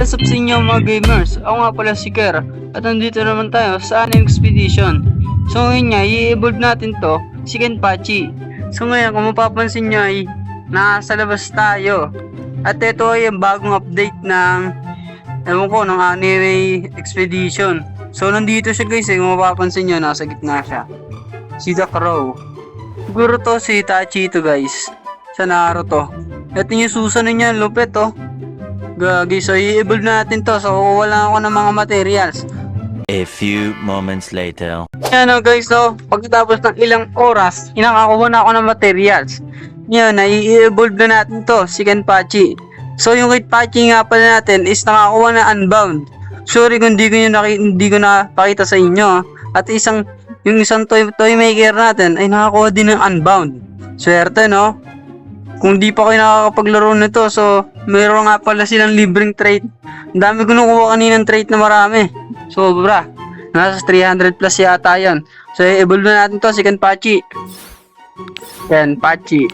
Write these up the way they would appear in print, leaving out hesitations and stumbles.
What's up sa inyo mga gamers? Ako nga pala si Ker at nandito naman tayo sa Anime Expedition. So ngayon nga, i-evolve natin to si Kenpachi. So ngayon kung mapapansin nyo ay nasa labas tayo. At ito ay ang bagong update ng ng Anime Expedition. So nandito siya guys, kung mapapansin nyo nasa gitna siya. Si The Crow. Siguro to si Itachi to guys. Sa Naruto. Ito yung susunod niya, lupit oh. Gagi, so i-evolve natin to. So wala ako ng mga materials. A few moments later. Yan o guys, so pagkatapos ng ilang oras, inakakuha na ako ng materials. Yan, i-evolve na natin to, si Kenpachi. So yung Kenpachi nga pala natin is nakakuha na Unbound. Sorry kung hindi ko napakita sa inyo. At yung isang toy maker natin ay nakakuha din ng Unbound. Swerte no? Kung di pa kayo nakakapaglaro nito, so meron nga pala silang libreng trait. Ang dami ko nakuha kaninang trait na marami. Sobra. Nasa 300 plus yata yan. So i-evolve na natin to si Kenpachi. Kenpachi.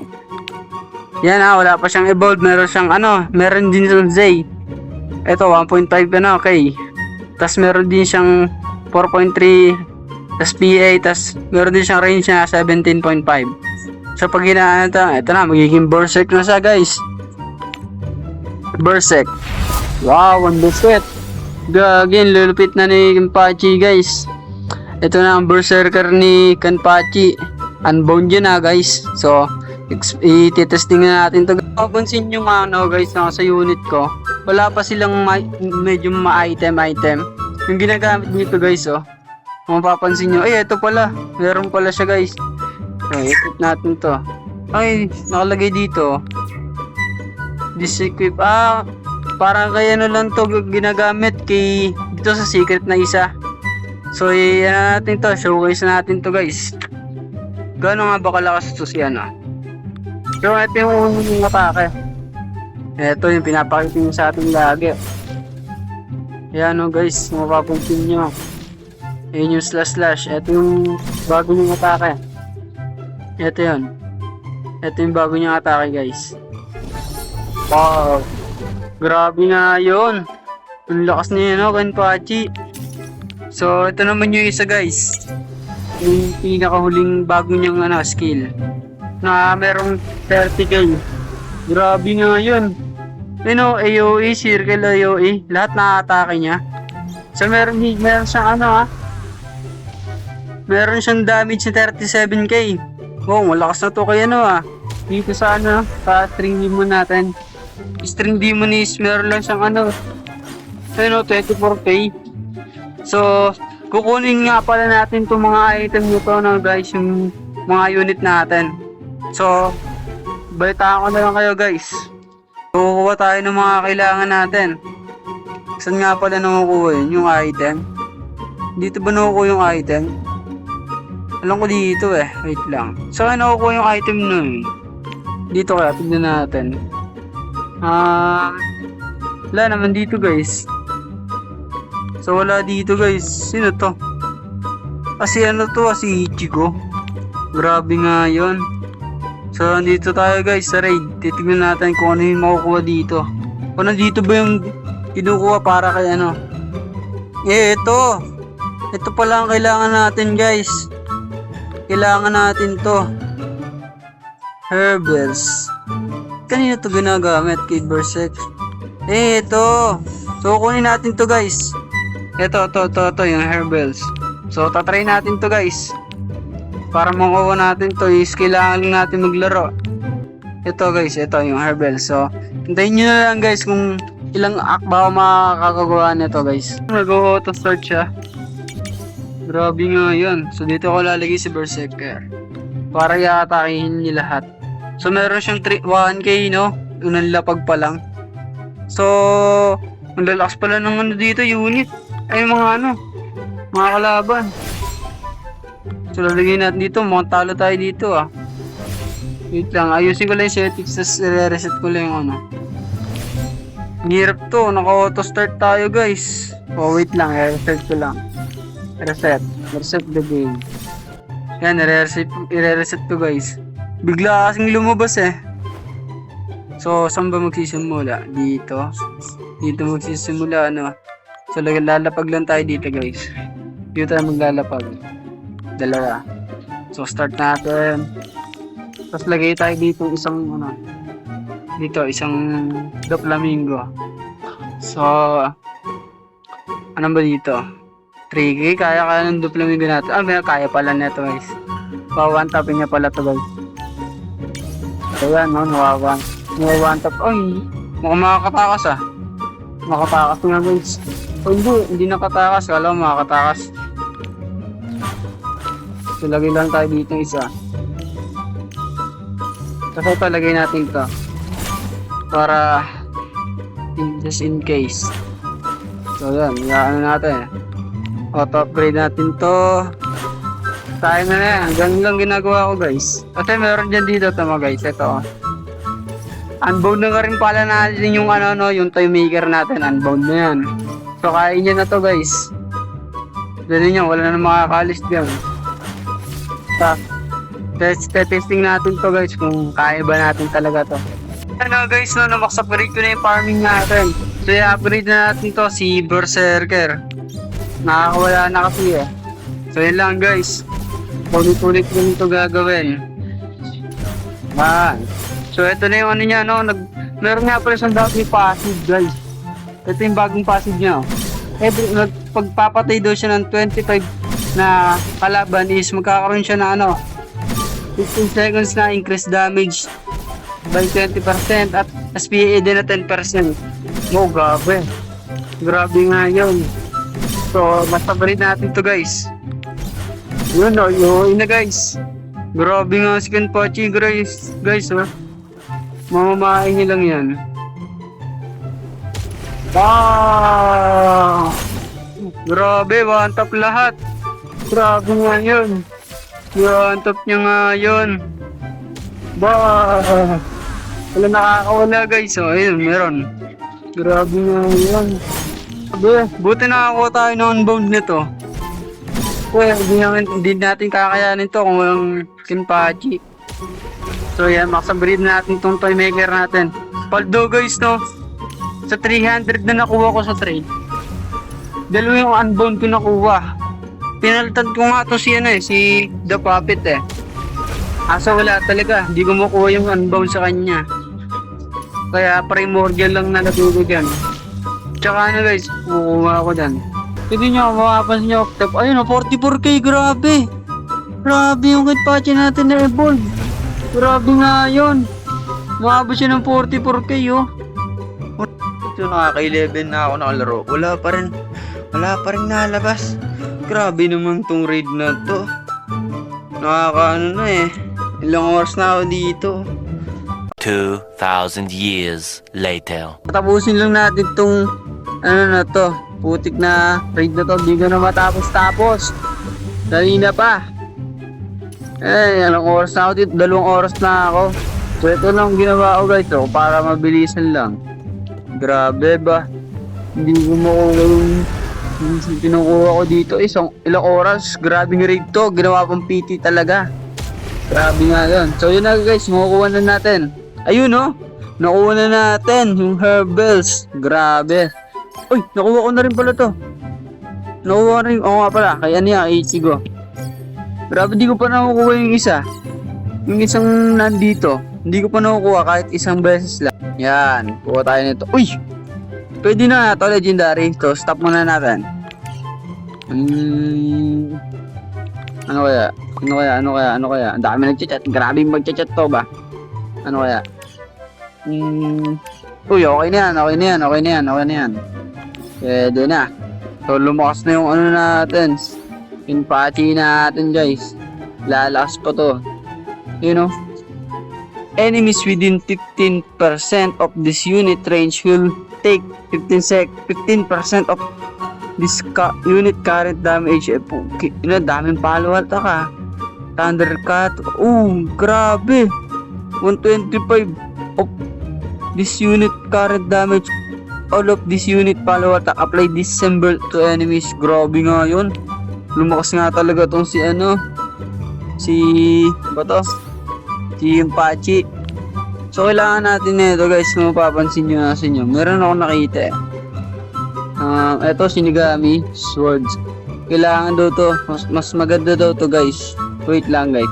Yan wala pa siyang evolve. Meron din siyang Zay. Ito 1.5 okay. Tapos meron din siyang 4.3 tas PA, tas meron din siyang range na 17.5. So pag ginaan ito na, magiging Berserk na siya guys. Berserk. Wow, ang lupit. Gagin, lulupit na ni Kenpachi guys. Ito na ang Berserker ni Kenpachi. Unbound yun guys. So, i-testing na natin to. Papansin nyo guys sa unit ko. Wala pa silang medyo ma-item. Yung ginagamit nito guys kung mapapansin nyo, ito pala. Meron pala siya guys. Okay, equip natin to. Ay, nakalagay dito. Disequip. Parang kaya lang to ginagamit dito sa secret na isa. So, yan natin to. Showcase natin to guys. Gano'n nga ba kalakas ito si So, ito yung atake. Ito yung pinapakita nyo sa ating lagi. Yan guys, mapapansin nyo. Ayan yung slash. Ito yung bago yung atake. Ito yun. Ito yung bago niyang atake guys. Wow. Grabe nga yun. Ang lakas niya Kenpachi. So ito naman yung isa guys. Yung pinakahuling bago niyang skill. Na merong 30k. Grabe nga yun. AOE, circle AOE. Lahat na-atake niya. So meron siyang meron siyang damage na 37k. Wow, malakas na to kaya dito sa sa string demon natin. String demon is meron lang siyang 24k. So, kukunin nga pala natin itong mga item nito guys, yung mga unit natin. So, balitaan ko na lang kayo guys. Kukuha tayo ng mga kailangan natin. Saan nga pala nakukuha yun? Yung item? Dito ba nakukuha yung item? Alam ko dito wait lang. Saan nakukuha yung item nun? Dito kaya, tignan natin. Wala naman dito guys. So wala dito guys. Sino to? Si Ichigo. Grabe nga yun. So dito tayo guys sa raid. Titignan natin kung ano yung makukuha dito. Kung nandito ba yung kinukuha para kay ito pala ang kailangan natin guys. Kailangan natin to. Herbals. Kanina to ginagamit kay Berserk. Ito. So kunin natin to guys. Ito yung herbals. So tatry natin to guys. Para makuha natin to is kailangan lang natin maglaro. Ito guys, ito yung herbals. So hintayin nyo na lang guys kung ilang akba makakagawa nito guys. Mag-auto start siya. Grabe nga yun. So dito ko lalagay si Berserker para i-atakihin niya lahat. So meron siyang 1k unang lapag pa lang. So ang lalakas pala ng dito unit. Ay mga kalaban. So lalagay natin dito, mukhang talo tayo dito Wait lang, ayusin ko lang yung settings, tas reset ko lang yung Ang hirap to, naka-auto start tayo guys. Wait lang, reset ko lang. Reset the game. Yan, i-reset ko guys. Bigla kasing lumabas So, saan ba magsisimula? Dito. Dito magsisimula, ano. So, lalapag lang tayo dito, guys. Dito tayo maglalapag. Dalawa. So, start natin. Tapos, lagay tayo dito isang, ano, dito, isang Doflamingo. So, ano ba dito? 3K, kaya ng Doflamingo natin. May kaya pala neto, guys. One tapin niya pala to, guys. So, yan, no, one tap. Ay, mukhang makakatakas, ah. Makatakas nga, guys. O, hindi nakatakas. Kala mo makakatakas. So, lagay lang tayo dito isa. Tapos ito, lagay natin ito. Para, just in case. So, yan. Ano natin. Auto-upgrade natin to. Tayo na yan. Ganun lang ginagawa ko, guys. Kasi meron dyan dito ito, mga guys. Ito. Unbound na nga rin pala natin yung yung toy maker natin. Unbound na yan. So, kain niya na to, guys. Ganun yan. Wala na makakalis dyan. Testing natin to, guys, kung kaya ba natin talaga to. Ano, guys, max upgrade ko na yung farming natin. So, i-upgrade na natin to si Berserker. Nakakawala na kasi eh. So, yun lang, guys. Ulit-ulit ko nito gagawin. So, ito na yung niya, no? Meron nga pala isang dati passive, guys. Ito yung bagong passive niya. Pagpapatay daw siya ng 25 na kalaban is magkakaroon siya na 15 seconds na increased damage by 20% at SPA din na 10%. Grabe. Grabe nga yun. So, mas paborito natin to, guys. Yun na, guys. Grabe nga si Kenpachi, guys, oh. Mamamain niya lang yan. Wow! Grabe, one tap lahat. Grabe nga yun. One tap niya nga yun. Wala nakakawala, guys. So, ayun, meron. Grabe nga yun. Buti nakakuha tayo ng unbound nito. Hindi natin kakayanin to kung walang Kenpachi. So yan, max-upgrade natin itong toy maker natin. Paldo, guys, no? Sa 300 na nakuha ko sa trade. Dalawa yung unbound ko nakuha. Pinalitan ko nga to si The Puppet eh. Asa wala talaga, hindi ko makuha yung unbound sa kanya. Kaya primordial lang nalagay ko dyan. Tsaka guys, kukuha ako dyan. Hindi nyo, makapansin nyo, ayun 44k, grabe. Grabe yung Kenpachi natin na evolve. Grabe nga yun. Makabot siya ng 44k, oh. So, nakaka-11 na ako nakalaro. Wala pa rin nalabas. Grabe naman tong raid na to. Ilang oras na ako dito. 2,000 years later. Tapusin lang natin tong putik na raid na to. Hindi ko na matapos-tapos. Dali na pa. Ilang oras na ako dito. 2 oras na ako. So ito lang ginawa ko, guys, para mabilisan lang. Grabe ba? Hindi ko makuha yung kinukuha ko dito. Ilang oras. Grabing raid to. Ginawa pang PT talaga. Grabe nga yun. So yun na, guys. Makukuha na natin. Ayun, oh. Nakuha na natin yung herbals. Grabe. Uy, nakuha ko na rin pala to. Nakuha rin. Oo nga pala. Kaya niya, Ichigo. Grabe, di ko pa nakukuha yung isa. Yung isang nandito. Hindi ko pa nakukuha kahit isang beses lang. Yan. Kuha tayo nito. Uy! Pwede na ito, legendary. So, stop muna natin. Ano kaya? Ang dami nagchat-chat. Grabe magchat-chat to ba? Ano kaya? Uy, okay na yan. Pwede na. So, lumakas na yung natin. Kenpachi natin, guys. Lalakas pa to. You know? Enemies within 15% of this unit range will take 15% of this unit current damage. Daming follow-up ka. Thundercat. Grabe. 125 of this unit current damage. All of this unit follow-up apply this symbol to enemies. Grabe nga yun. Lumakas nga talaga tong si Kenpachi. So kailangan natin nito, guys, kung mapapansin nyo na sa inyo. Meron ako nakita eh. Eto, Shinigami Swords. Kailangan daw to. Mas maganda daw to, guys. Wait lang, guys.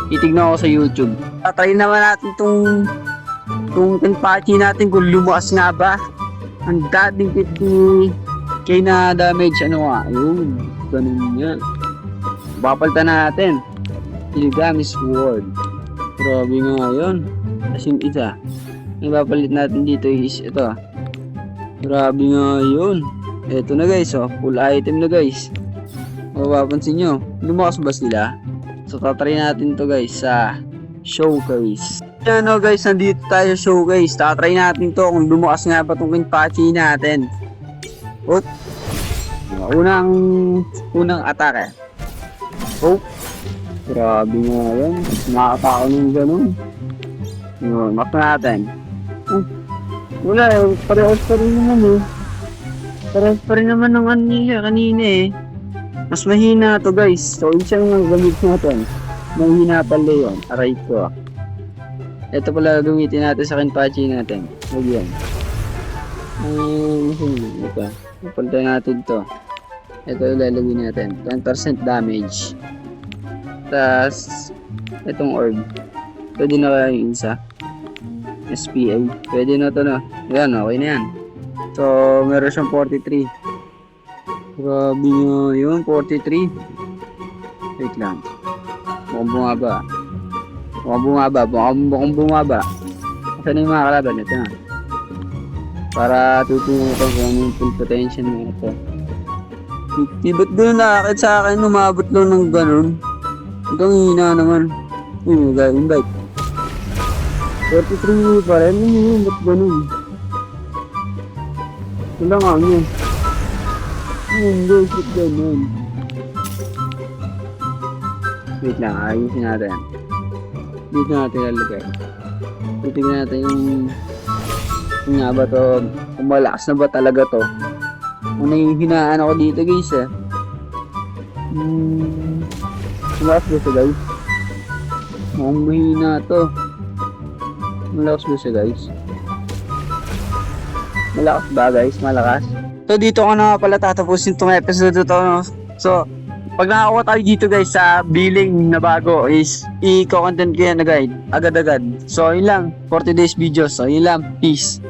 Titignan ko sa YouTube. Try naman natin tong Tenpachi natin kung lumakas nga ba. Ang dating 50k na damage. Ano nga? Ayun. Ganun yan. Papalitan natin. Shinigami Sword. Grabe nga yun. As in, isa. Ang papalit natin dito is ito. Grabe nga yun. Eto na guys, oh. Full item na guys. Mapapansin nyo, lumakas ba sila? So, tatry natin to guys sa showcase. Yan o guys, nandito tayo sa showcase. Tatry natin to kung lumakas nga ba itong Kenpachi natin. Ut. Unang atake. Oh. Grabe nga yan. Nakakatako ng ganun. Yun, mark natin. Wala eh, parehas pa rin naman eh. Parehas pa rin naman ng kanina eh. Mas mahina to guys. So, isa lang gamit natin. Mahina pala yun. Aray ko. Ito pala gamitin natin sa Kenpachi natin. Huwag yan. Ito. Palitan natin to. Ito ilalagay natin. 10% damage. Tapos, itong orb. Pwede na kaya yung isa. SPA. Pwede na to na. Yan, okay na yan. So, meron siyang 43. Grabe nga yun, 43. Wait lang. Mukhang bumaba. Mukhang bumaba. Kasi na yung mga kalaban. Ito na. Para tutungan ko kung anong full potential mo ito. Ba't gano'n nakakit sa akin? Umabot lang ng gano'n. Hanggang hina naman. Yun, invite. 43 pa rin. Ba't gano'n? Wala nga yun. Hindi, ba't gano'n? Wait lang, ayusin natin. Dito natin lalagay. Titignan natin yung nga ba to, kung malakas na ba talaga to. Kung nahihinaan ako dito guys eh. Malakas ba siya guys? Mukhang mahina to. Malakas ba siya guys? Malakas ba guys? Malakas? So dito ko na pala tatapusin itong episode to. No? So pag nakakuha tayo dito guys sa billing na bago is i-content ko yan na guide agad-agad. So yun lang for today's video. So yun lang. Peace.